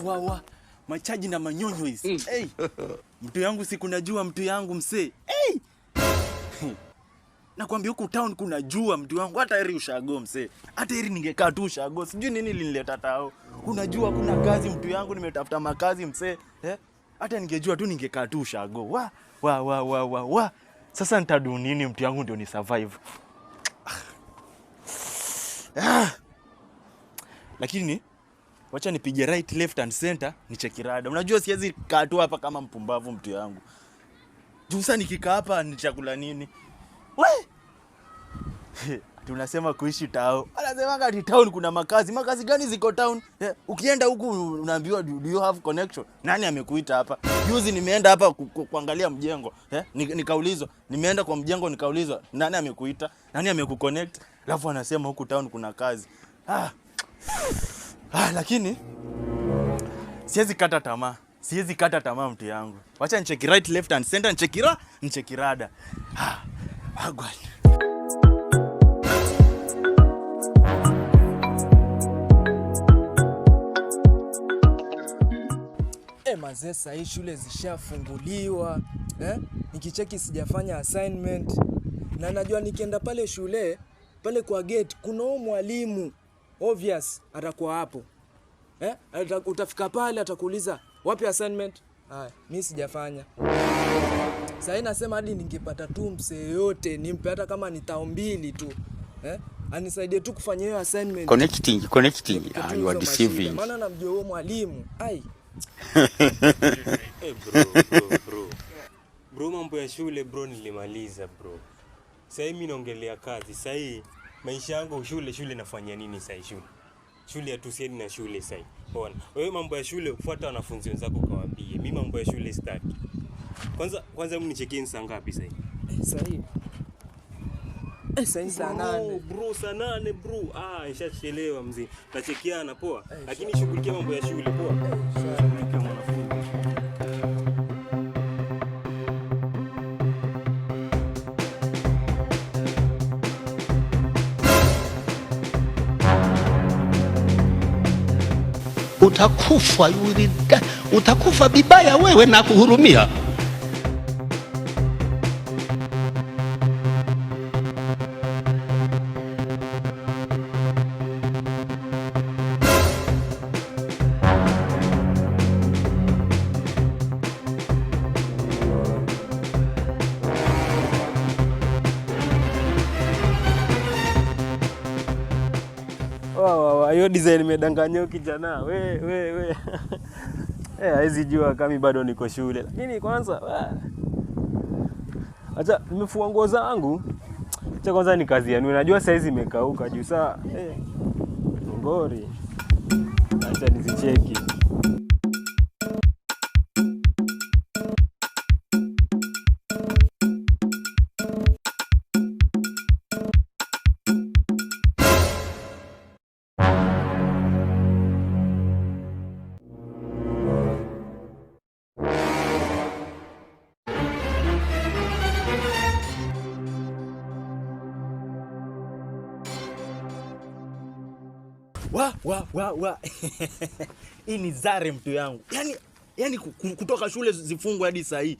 Wa. Machaji na manyonyo hizi. Hey. Mtu yangu si kunajua mtu yangu msee. Hey. Nakwambia huku town kuna jua mtu wangu, hata heri ushago msee. Hata heri ningekaa tu ushago. Sijui nini linileta tao. Kuna jua, kuna kazi mtu yangu, nimetafuta makazi msee. Hata ningejua tu ningekaa tu ushago. Wa. Sasa nitadu nini mtu yangu ndio ni survive. Lakini wacha nipige right, left and center nicheki rada. Unajua siwezi kaa tu hapa kama mpumbavu mtu yangu. Juu sasa nikikaa hapa ni chakula nini? We! Tunasema kuishi town. Anasema kati town kuna makazi. Makazi gani ziko town? Ukienda huku unaambiwa do you have connection? Nani amekuita hapa? Juzi nimeenda hapa kuangalia mjengo. Nikaulizwa, nimeenda kwa mjengo nikaulizwa, nani amekuita? Nani amekuconnect? Alafu anasema huku town kuna kazi. Lakini siwezi kata tamaa. Siwezi kata tamaa mtu yangu. Wacha nicheki right, left and center nicheki rada. Agwa. Mazee sasa shule zishafunguliwa. Nikicheki sijafanya assignment. Na najua nikienda pale shule, pale kwa gate kuna mwalimu obvious atakuwa hapo. Utafika pale atakuuliza, "Wapi assignment?" Mimi sijafanya. Sasa nasema hadi ningepata tu msee yote nimpe hata kama ni tao 2 tu. Anisaidie tu kufanya hiyo assignment. Connecting. You are deceiving. Maana namjua huyo mwalimu. Bro, mambo ya shule bro nilimaliza bro. Sasa mimi naongelea kazi. Sasa maisha yangu shule nafanya nini sasa shule hatusieni na shule sasa. Ona. Wewe mambo ya shule ufuata wanafunzi wenzako kawaambie. Mimi mambo ya shule sitaki. Kwanza mimi nichekeni saa ngapi sasa? Sasa saa 8. Bro, saa 8 bro. Nishachelewa mzee. Tachekiana poa. Lakini shughulikia mambo ya shule poa. Shughulikia mwanafunzi. Utakufa bibaya wewe na kuhurumia. Hiyo design imedanganya kijana. We. Haizi jua kama bado niko shule. Lakini kwanza acha nimefua nguo zangu. Acha kwanza ni kazi yenu. Unajua saizi imekauka juu saa. Ngori. Acha nizicheki. Wa. Hii ni zare mtu yangu. Yaani kutoka shule zifungwe hadi saa hii.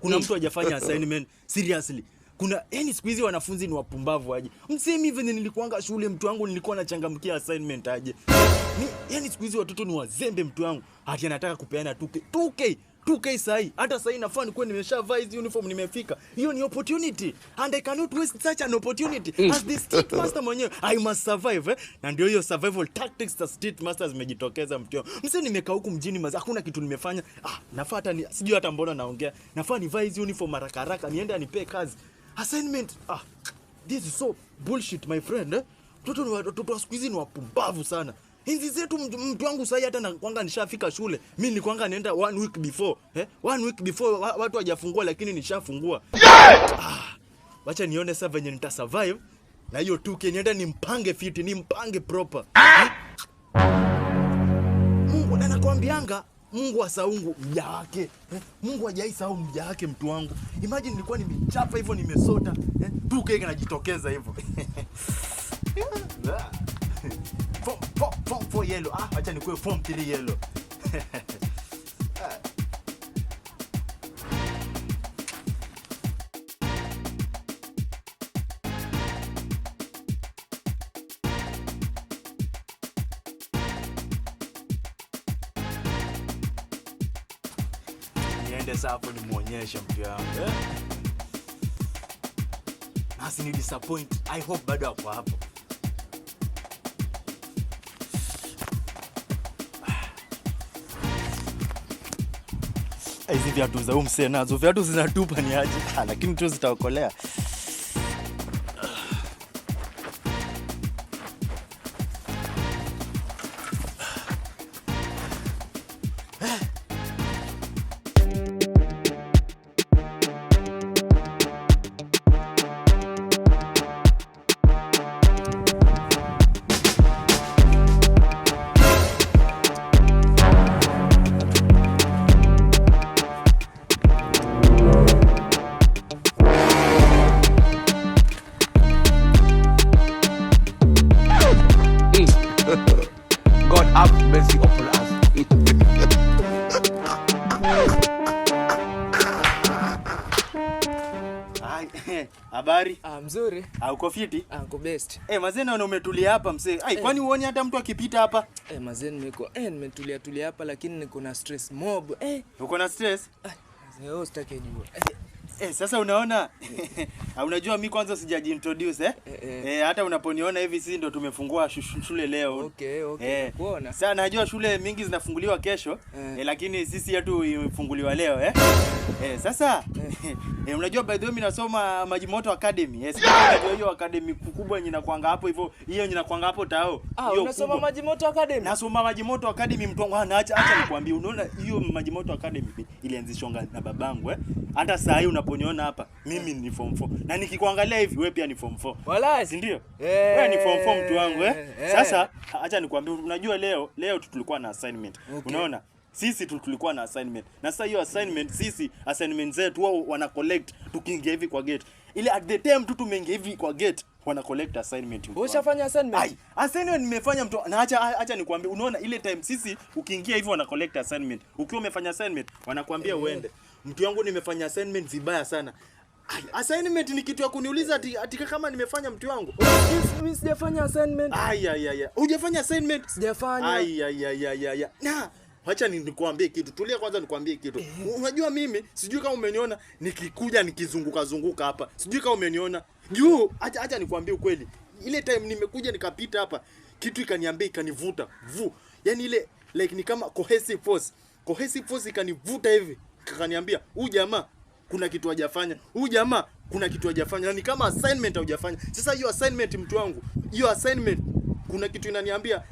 Kuna mtu hajafanya assignment seriously. Siku hizi wanafunzi ni wapumbavu aje. Msemi hivi nilikuanga shule mtu wangu, nilikuwa nachangamkia assignment aje. Siku hizi watoto ni wazembe mtu wangu. Hati anataka kupeana 2K sahi. Hata sahi nafaa nikuwe nimeshavaa hizi uniform nimefika. Hiyo ni opportunity. And I cannot waste such an opportunity. As the street master mwenyewe, I must survive. Na ndio hiyo survival tactics za street masters zimejitokeza mtu wangu. Msee nimekaa huku mjini hakuna kitu nimefanya. Nafaa hata sijui hata mbona naongea. Nafaa nivae hizi uniform haraka niende anipe kazi. Assignment. This is so bullshit my friend. Watoto wa siku hizi ni wapumbavu sana. Hizi zetu mtu wangu sasa hata na kwanga nishafika shule. Mimi nilikuanga naenda 1 week before. 1 week before watu hawajafungua lakini nishafungua. Wacha nione sasa venye nita survive na hiyo 2K nienda nimpange fit, nimpange proper. Mungu anakuambianga Mungu asaungu mja wake. Mungu hajaisahau mja wake mtu wangu. Imagine nilikuwa nimechapa hivyo nimesota. 2K kanajitokeza hivyo. Form 4 yellow. Acha nikuwe form 3 yellow. Niende sasa hapo nimuonyeshe mtu yangu. Nasi ni disappoint. I hope bado hapo hapo. Hizi viatu za umse nazo viatu zinatupa ni aje, lakini tu zitaokolea. God have mercy upon us. Habari? Mzuri. Uko fiti? Uko best. Mazee naona umetulia hapa msee. Kwani uone hata mtu akipita hapa? Mazee nimetulia hapa lakini niko na stress mob. Uko na stress? Leo sitaki jua. Sasa unaona unajua mimi kwanza sijajiintroduce hata unaponiona hivi sisi ndo tumefungua shule leo. Okay. Kuona. Sasa najua shule mingi zinafunguliwa kesho lakini sisi yetu imefunguliwa leo sasa unajua by the way mimi nasoma Majimoto Academy. Unajua hiyo academy kubwa yenye inakuanga hapo hivyo, hiyo yenye inakuanga hapo tao. Hiyo unasoma Majimoto Academy? Nasoma Majimoto Academy mtu wangu. Acha nikwambie, unaona hiyo Majimoto Academy ilianzishwa na babangu hata saa hii unaponiona hapa mimi ni form 4 na nikikuangalia hivi wewe pia ni form 4. Walai, si ndio? Wewe ni form 4 mtu wangu Sasa acha nikwambie, unajua leo tulikuwa na assignment. Unaona? Sisi tulikuwa na assignment. Na sasa hiyo assignment assignment zetu wao wana collect tukiingia hivi kwa gate. Ile at the time tumeingia hivi kwa gate wana collect assignment. Ushafanya assignment? Assignment nimefanya mtu. Na acha nikwambie, unaona ile time sisi ukiingia hivi wana collect assignment. Ukiwa umefanya assignment wanakuambia uende. Mtu wangu nimefanya assignment vibaya sana. Assignment ni kitu ya kuniuliza ati kama nimefanya mtu wangu. Mimi sijafanya assignment. Hujafanya assignment? Sijafanya. Na acha nikuambie kitu. Tulia kwanza nikuambie kitu. Unajua mimi sijui kama umeniona nikikuja nikizunguka hapa. Sijui kama umeniona. Juu acha nikuambie ukweli. Ile time nimekuja nikapita hapa, kitu ikaniambia ikanivuta. Yaani ile like ni kama cohesive force. Cohesive force ikanivuta hivi. Kaniambia, "Huyu jamaa kuna kitu hajafanya. Huyu jamaa kuna kitu hajafanya." Na ni kama assignment hujafanya. Sasa hiyo assignment mtu wangu, hiyo assignment kuna kitu inaniambia,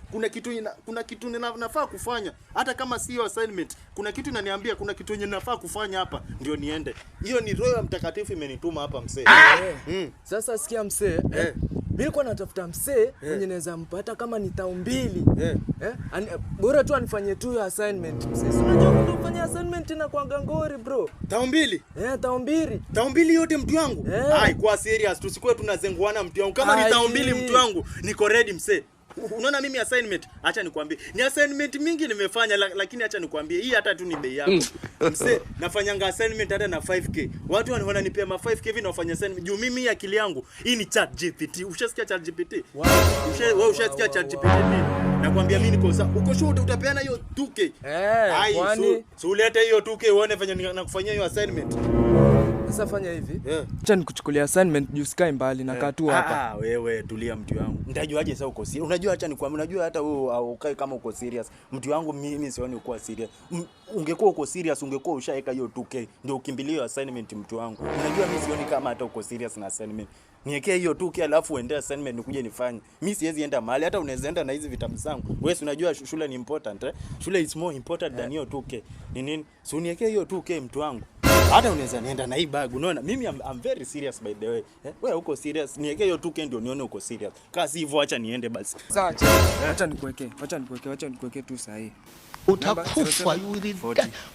kuna kitu nafaa kufanya. Hata kama sio assignment, kuna kitu inaniambia kuna kitu yenye nafaa kufanya hapa ndio niende. Hiyo ni Roho Mtakatifu imenituma hapa msee. Sasa sikia msee, mimi nilikuwa natafuta msee mwenye naweza mpata kama ni tao mbili. Bora tu anifanyie tu hiyo assignment. Msee, unajua kufanya assignment na kwa ngangori bro. Tao mbili? Tao mbili. Tao mbili yote mtu wangu. Kwa serious tusikuwe tunazenguana mtu wangu. Kama ni tao mbili mtu wangu, niko ready msee. Unaona mimi assignment, acha nikwambie. Ni assignment mingi nimefanya lakini acha nikwambie hii hata tu ni bei yako. Msee, nafanyanga assignment hata na 5k. Watu wananipea ma 5k hivi na wafanya assignment. Juu mimi akili yangu hii ni ChatGPT. Ushasikia ChatGPT? Wewe ushasikia ChatGPT nini? Nakwambia mimi niko sawa. Uko sure utapeana hiyo 2k? Kwani so ulete hiyo 2k uone fanya nakufanyia hiyo assignment. Sasa fanya hivi. Acha nikuchukulia assignment juu sky mbali na katu hapa. Wewe tulia mtu wangu. Nitajuaje sasa uko serious? Unajua acha nikwambie, unajua hata wewe ukae kama uko serious. Mtu wangu mimi sioni uko serious. Ungekuwa uko serious ungekuwa ushaeka hiyo 2k ndio ukimbilie assignment mtu wangu. Unajua mimi sioni kama hata uko serious na assignment. Niekee hiyo 2k alafu uende assignment nikuje nifanye. Mimi siwezi enda mahali, hata unaweza enda na hizi vitabu zangu. Wewe unajua shule ni important Shule is more important than hiyo 2k. Ni nini? So niekee hiyo 2k mtu wangu. Hata unaweza nienda na hii bag. Unaona mimi I'm very serious by the way. Wewe uko serious? Niweke hiyo 2k ndio nione uko serious. Kasi hivyo acha niende basi. Sawa, acha nikuwekee tu sahihi.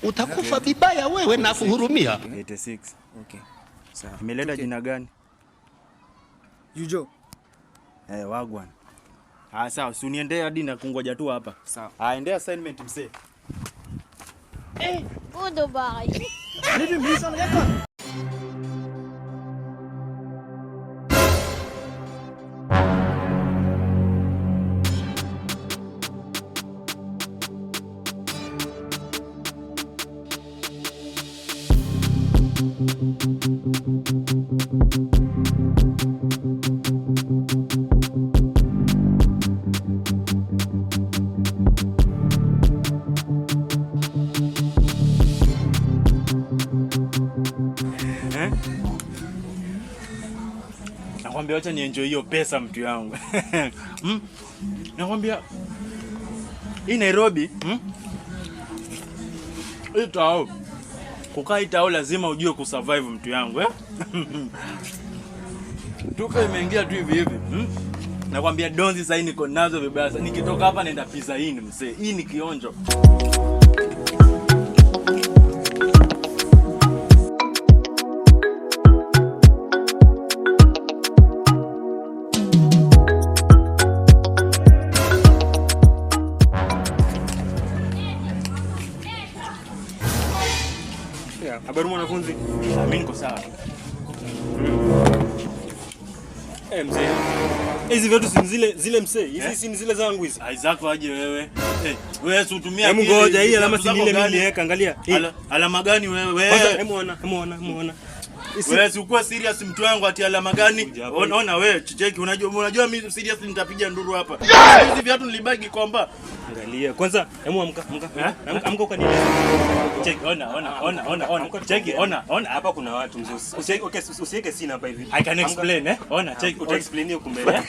Utakufa vibaya wewe na kuhurumia. 86. Okay. Sawa. Imeleta jina gani? Yujo. Wagwan. Sawa, si uniendee hadi na kungoja tu hapa. Sawa. Endea assignment msee. Goodbye. Nakwambia acha ni enjoy hiyo pesa mtu yangu. Nakwambia hii Nairobi, hii tao. Kukaa hii tao lazima ujue kusurvive mtu yangu, Tupe imeingia tu hivi hivi. Nakwambia donzi sasa niko nazo vibaya. Nikitoka hapa naenda pizza hii msee. Hii ni kionjo. Habari mwanafunzi? Mimi niko sawa. Mzee. Hizi vitu si zile mzee. Hizi si zile zangu hizi. Isaac aje wewe. Wewe si utumia Hebu ngoja hii alama si ile mimi niweka angalia. Alama gani wewe? Hebu ona. Wewe si uko serious mtu wangu ati alama gani? Ona wewe cheki unajua mimi serious nitapiga nduru hapa. Hizi viatu nilibagi kwamba. Angalia. Kwanza hebu amka ukanieleza. Cheki ona. Cheki ona hapa kuna watu mzee. Usiweke sina hapa hivi. I can explain Ona cheki utaexplain hiyo kumbe.